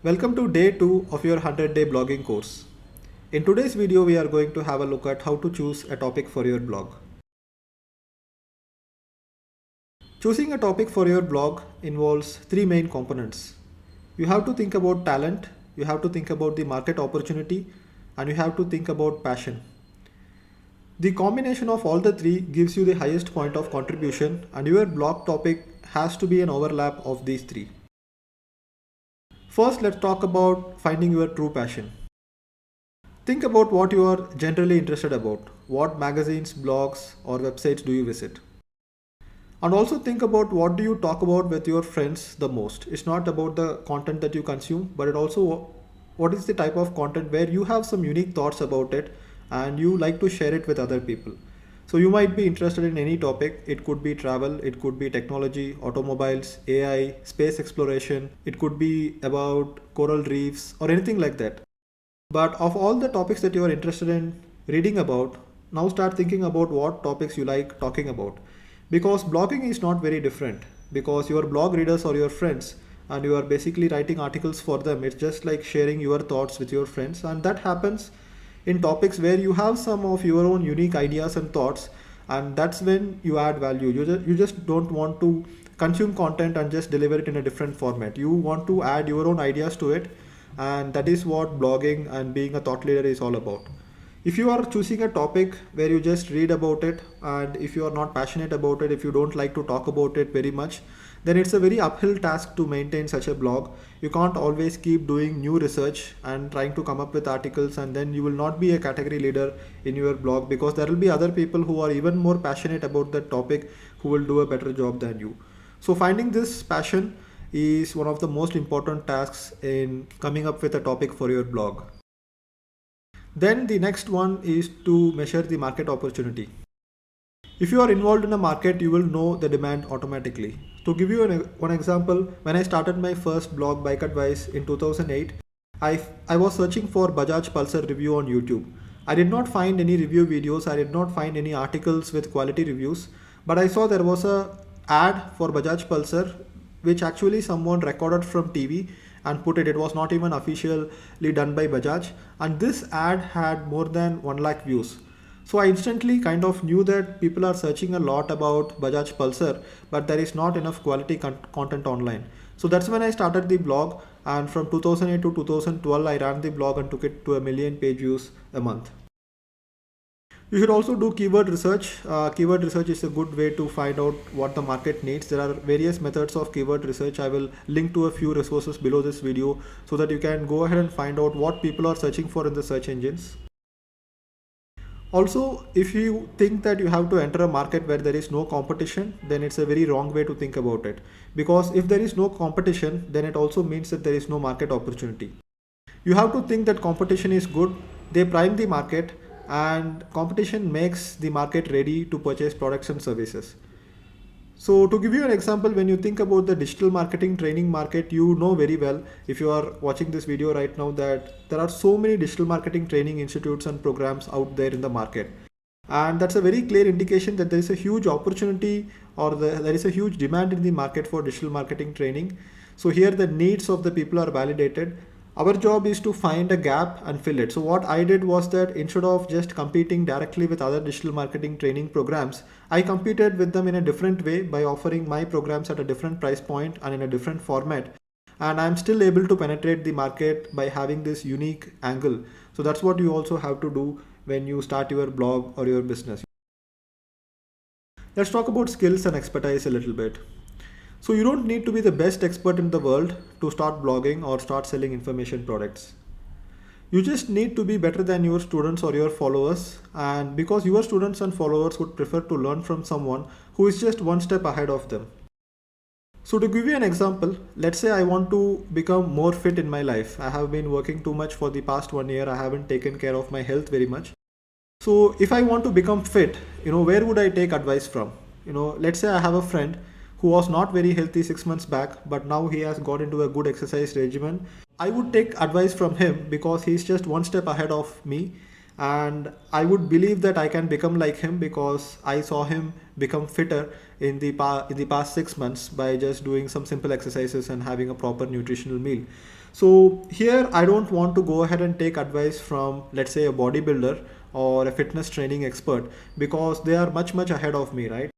Welcome to day 2 of your 100-day blogging course. In today's video, we are going to have a look at how to choose a topic for your blog. Choosing a topic for your blog involves three main components. You have to think about talent, you have to think about the market opportunity, and you have to think about passion. The combination of all the three gives you the highest point of contribution, and your blog topic has to be an overlap of these three. First, let's talk about finding your true passion. Think about what you are generally interested about. What magazines, blogs, or websites do you visit? And also think about what do you talk about with your friends the most. It's not about the content that you consume, but it also what is the type of content where you have some unique thoughts about it and you like to share it with other people. So you might be interested in any topic. It could be travel, it could be technology, automobiles, AI, space exploration. It could be about coral reefs or anything like that. But of all the topics that you are interested in reading about, now start thinking about what topics you like talking about. Because blogging is not very different, because your blog readers are your friends and you are basically writing articles for them. It's just like sharing your thoughts with your friends, and that happens in topics where you have some of your own unique ideas and thoughts, and that's when you add value. You just don't want to consume content and just deliver it in a different format. You want to add your own ideas to it, and that is what blogging and being a thought leader is all about. If you are choosing a topic where you just read about it, and if you are not passionate about it, if you don't like to talk about it very much, then it's a very uphill task to maintain such a blog. You can't always keep doing new research and trying to come up with articles, and then you will not be a category leader in your blog, because there will be other people who are even more passionate about that topic who will do a better job than you. So finding this passion is one of the most important tasks in coming up with a topic for your blog. Then the next one is to measure the market opportunity. If you are involved in a market, you will know the demand automatically. To give you one example, when I started my first blog, Bike Advice, in 2008, I was searching for Bajaj Pulsar review on YouTube. I did not find any review videos, I did not find any articles with quality reviews, but I saw there was a ad for Bajaj Pulsar which actually someone recorded from TV and put it. It was not even officially done by Bajaj, and this ad had more than 1 lakh views. So I instantly kind of knew that people are searching a lot about Bajaj Pulsar, but there is not enough quality content online. So that's when I started the blog, and from 2008 to 2012 I ran the blog and took it to 1 million page views a month. You should also do keyword research. Keyword research is a good way to find out what the market needs. There are various methods of keyword research. I will link to a few resources below this video so that you can go ahead and find out what people are searching for in the search engines. Also, if you think that you have to enter a market where there is no competition, then it's a very wrong way to think about it. Because if there is no competition, then it also means that there is no market opportunity. You have to think that competition is good. They prime the market, and competition makes the market ready to purchase products and services. So to give you an example, when you think about the digital marketing training market, you know very well, if you are watching this video right now, that there are so many digital marketing training institutes and programs out there in the market. And that's a very clear indication that there is a huge opportunity, or there is a huge demand in the market for digital marketing training. So here the needs of the people are validated. Our job is to find a gap and fill it. So what I did was that instead of just competing directly with other digital marketing training programs, I competed with them in a different way by offering my programs at a different price point and in a different format. And I'm still able to penetrate the market by having this unique angle. So that's what you also have to do when you start your blog or your business. Let's talk about skills and expertise a little bit. So you don't need to be the best expert in the world to start blogging or start selling information products. You just need to be better than your students or your followers, and because your students and followers would prefer to learn from someone who is just one step ahead of them. So to give you an example, let's say I want to become more fit in my life. I have been working too much for the past 1 year. I haven't taken care of my health very much. So if I want to become fit, where would I take advice from? Let's say I have a friend who was not very healthy 6 months back, but now he has got into a good exercise regimen. I would take advice from him because he's just one step ahead of me, and I would believe that I can become like him because I saw him become fitter in the past 6 months by just doing some simple exercises and having a proper nutritional meal. So here I don't want to go ahead and take advice from, let's say, a bodybuilder or a fitness training expert, because they are much ahead of me, right?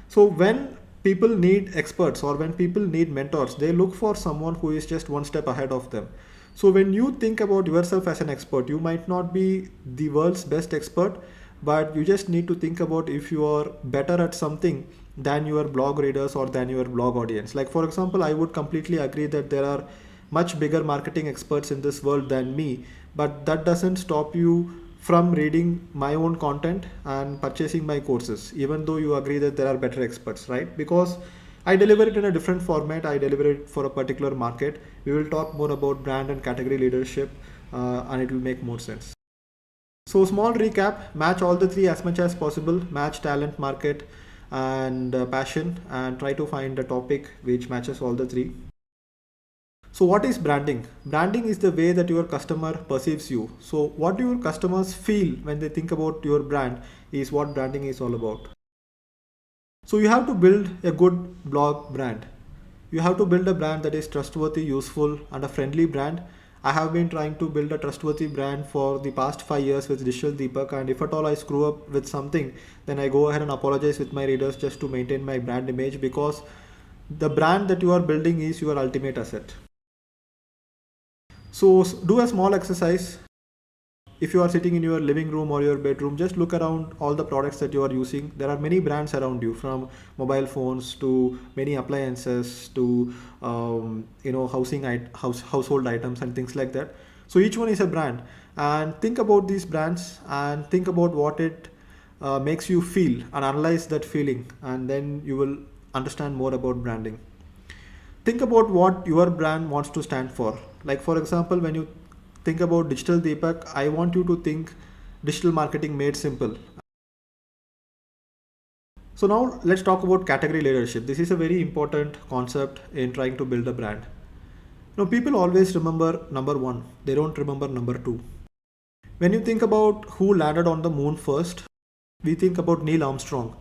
So when people need experts or when people need mentors, they look for someone who is just one step ahead of them. So when you think about yourself as an expert, you might not be the world's best expert, but you just need to think about if you are better at something than your blog readers or than your blog audience. Like for example, I would completely agree that there are much bigger marketing experts in this world than me, but that doesn't stop you from reading my own content and purchasing my courses, even though you agree that there are better experts, right? Because I deliver it in a different format, I deliver it for a particular market. We will talk more about brand and category leadership, and it will make more sense. So small recap, match all the three as much as possible, match talent, market, and passion, and try to find a topic which matches all the three. So what is branding? Branding is the way that your customer perceives you. So what your customers feel when they think about your brand is what branding is all about. So you have to build a good blog brand. You have to build a brand that is trustworthy, useful, and a friendly brand. I have been trying to build a trustworthy brand for the past 5 years with Digital Deepak, and if at all I screw up with something, then I go ahead and apologize with my readers just to maintain my brand image, because the brand that you are building is your ultimate asset. So do a small exercise. If you are sitting in your living room or your bedroom, just look around all the products that you are using. There are many brands around you, from mobile phones to many appliances to household items and things like that. So each one is a brand, and think about these brands and think about what it makes you feel, and analyze that feeling, and then you will understand more about branding. Think about what your brand wants to stand for. Like for example, when you think about Digital Deepak, I want you to think digital marketing made simple. So now let's talk about category leadership. This is a very important concept in trying to build a brand. Now people always remember number one, they don't remember number two. When you think about who landed on the moon first, we think about Neil Armstrong.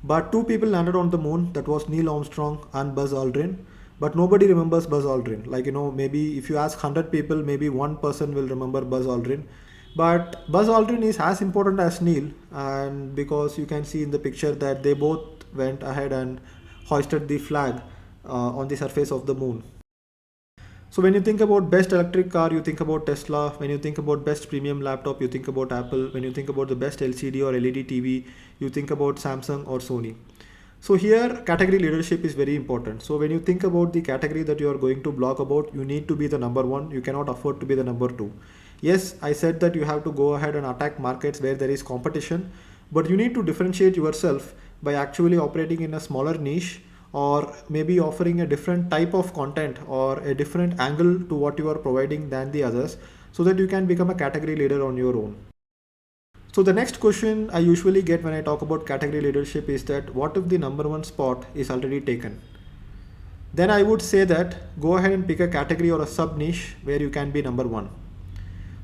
But two people landed on the moon, that was Neil Armstrong and Buzz Aldrin. But nobody remembers Buzz Aldrin. Like, maybe if you ask 100 people, maybe one person will remember Buzz Aldrin. But Buzz Aldrin is as important as Neil, and because you can see in the picture that they both went ahead and hoisted the flag on the surface of the moon. So when you think about best electric car, you think about Tesla. When you think about best premium laptop, you think about Apple. When you think about the best LCD or LED TV, you think about Samsung or Sony. So here category leadership is very important. So when you think about the category that you are going to blog about, you need to be the number one. You cannot afford to be the number two. Yes, I said that you have to go ahead and attack markets where there is competition, but you need to differentiate yourself by actually operating in a smaller niche, or maybe offering a different type of content or a different angle to what you are providing than the others, so that you can become a category leader on your own. So the next question I usually get when I talk about category leadership is that what if the number one spot is already taken? Then I would say that go ahead and pick a category or a sub niche where you can be number one.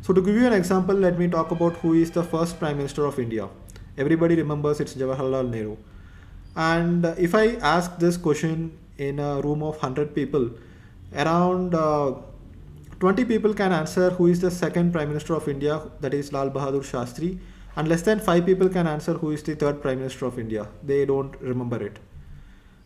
So to give you an example, let me talk about who is the first Prime Minister of India. Everybody remembers it's Jawaharlal Nehru. And if I ask this question in a room of 100 people, around 20 people can answer who is the second Prime Minister of India, that is Lal Bahadur Shastri, and less than 5 people can answer who is the third Prime Minister of India. They don't remember it.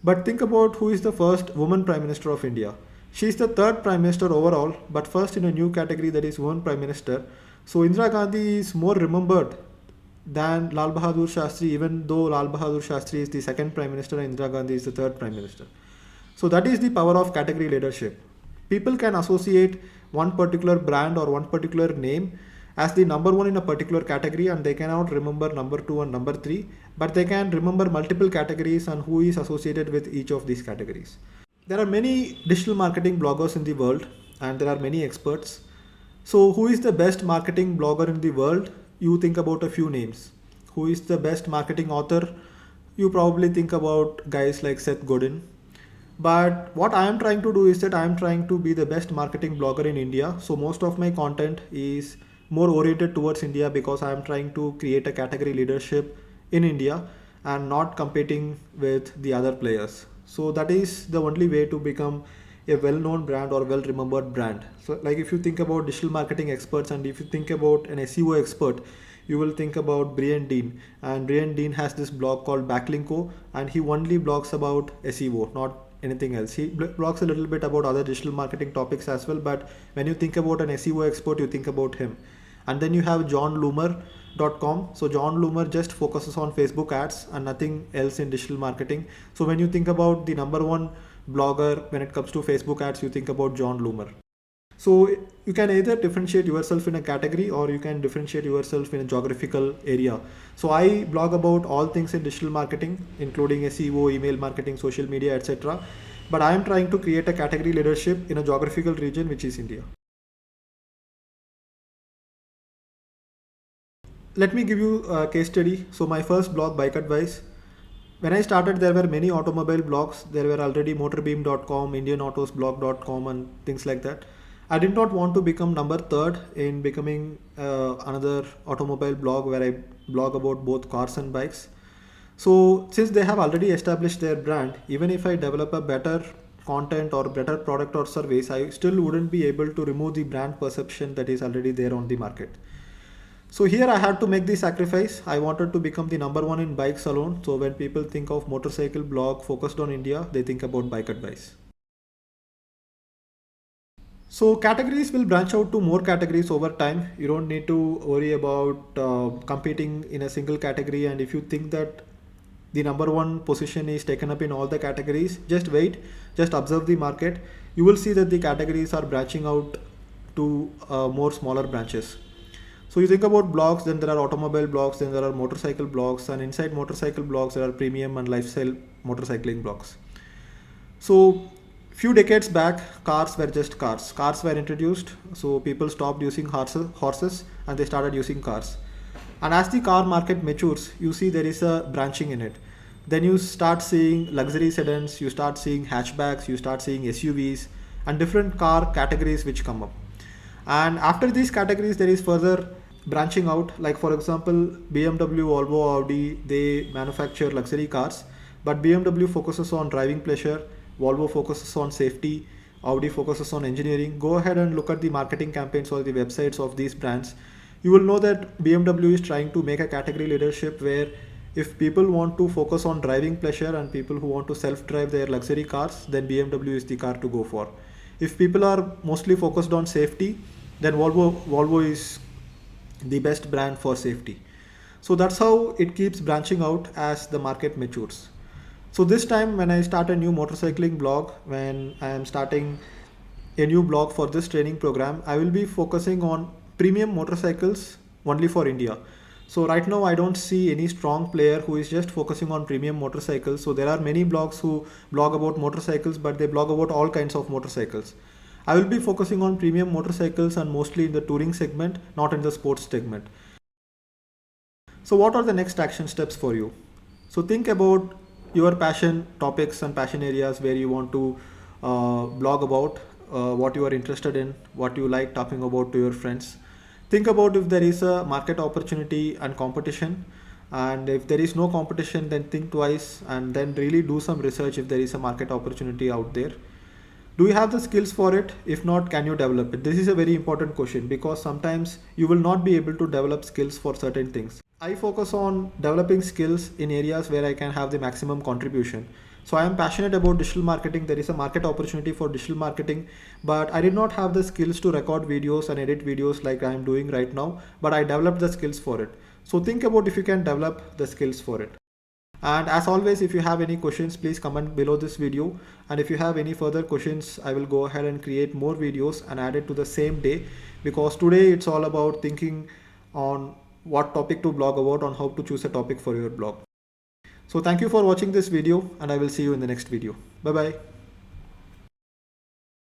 But think about who is the first woman Prime Minister of India. She is the third Prime Minister overall, but first in a new category, that is woman Prime Minister. So Indira Gandhi is more remembered than Lal Bahadur Shastri, even though Lal Bahadur Shastri is the second Prime Minister and Indira Gandhi is the third Prime Minister. So that is the power of category leadership. People can associate one particular brand or one particular name as the number one in a particular category, and they cannot remember number two and number three, but they can remember multiple categories and who is associated with each of these categories. There are many digital marketing bloggers in the world, and there are many experts. So who is the best marketing blogger in the world? You think about a few names. Who is the best marketing author? You probably think about guys like Seth Godin. But what I am trying to do is that I am trying to be the best marketing blogger in India. So most of my content is more oriented towards India, because I am trying to create a category leadership in India and not competing with the other players. So that is the only way to become a well-known brand or well-remembered brand. So like if you think about digital marketing experts and if you think about an SEO expert, you will think about Brian Dean, and Brian Dean has this blog called Backlinko, and he only blogs about SEO, not anything else. He blogs a little bit about other digital marketing topics as well, but when you think about an SEO expert, you think about him. And then you have johnloomer.com. So John Loomer just focuses on Facebook ads and nothing else in digital marketing. So when you think about the number one blogger when it comes to Facebook ads, you think about John Loomer. So you can either differentiate yourself in a category or you can differentiate yourself in a geographical area. So I blog about all things in digital marketing, including SEO, email marketing, social media, etc. But I am trying to create a category leadership in a geographical region, which is India. Let me give you a case study. So my first blog, Bike Advice. When I started, there were many automobile blogs. There were already motorbeam.com, indianautosblog.com and things like that. I did not want to become number third in becoming another automobile blog where I blog about both cars and bikes. So since they have already established their brand, even if I develop a better content or better product or service, I still wouldn't be able to remove the brand perception that is already there on the market. So here I had to make the sacrifice. I wanted to become the number one in bikes alone. So when people think of motorcycle blog focused on India, they think about Bike Advice. So categories will branch out to more categories over time. You don't need to worry about competing in a single category. And if you think that the number one position is taken up in all the categories, just wait, just observe the market. You will see that the categories are branching out to more smaller branches. So you think about blogs, then there are automobile blogs, then there are motorcycle blogs, and inside motorcycle blogs there are premium and lifestyle motorcycling blogs. So few decades back, cars were just cars. Cars were introduced, so people stopped using horses and they started using cars. And as the car market matures, you see there is a branching in it. Then you start seeing luxury sedans, you start seeing hatchbacks, you start seeing SUVs and different car categories which come up. And after these categories, there is further branching out. Like for example, BMW, Volvo, Audi, they manufacture luxury cars, but BMW focuses on driving pleasure, Volvo focuses on safety, Audi focuses on engineering. Go ahead and look at the marketing campaigns or the websites of these brands. You will know that BMW is trying to make a category leadership where if people want to focus on driving pleasure and people who want to self-drive their luxury cars, then BMW is the car to go for. If people are mostly focused on safety, then Volvo is the best brand for safety. So that's how it keeps branching out as the market matures. So this time when I start a new motorcycling blog, when I am starting a new blog for this training program, I will be focusing on premium motorcycles only for India. So right now I don't see any strong player who is just focusing on premium motorcycles. So there are many blogs who blog about motorcycles, but they blog about all kinds of motorcycles. I will be focusing on premium motorcycles and mostly in the touring segment, not in the sports segment. So what are the next action steps for you? So think about your passion topics and passion areas where you want to blog about, what you are interested in, what you like talking about to your friends. Think about if there is a market opportunity and competition, and if there is no competition, then think twice and then really do some research if there is a market opportunity out there. Do you have the skills for it? If not, can you develop it? This is a very important question because sometimes you will not be able to develop skills for certain things. I focus on developing skills in areas where I can have the maximum contribution. So I am passionate about digital marketing. There is a market opportunity for digital marketing, but I did not have the skills to record videos and edit videos like I am doing right now, but I developed the skills for it. So think about if you can develop the skills for it. And as always, if you have any questions, please comment below this video. And if you have any further questions, I will go ahead and create more videos and add it to the same day, because today it's all about thinking on what topic to blog about, on how to choose a topic for your blog. So thank you for watching this video and I will see you in the next video. Bye bye.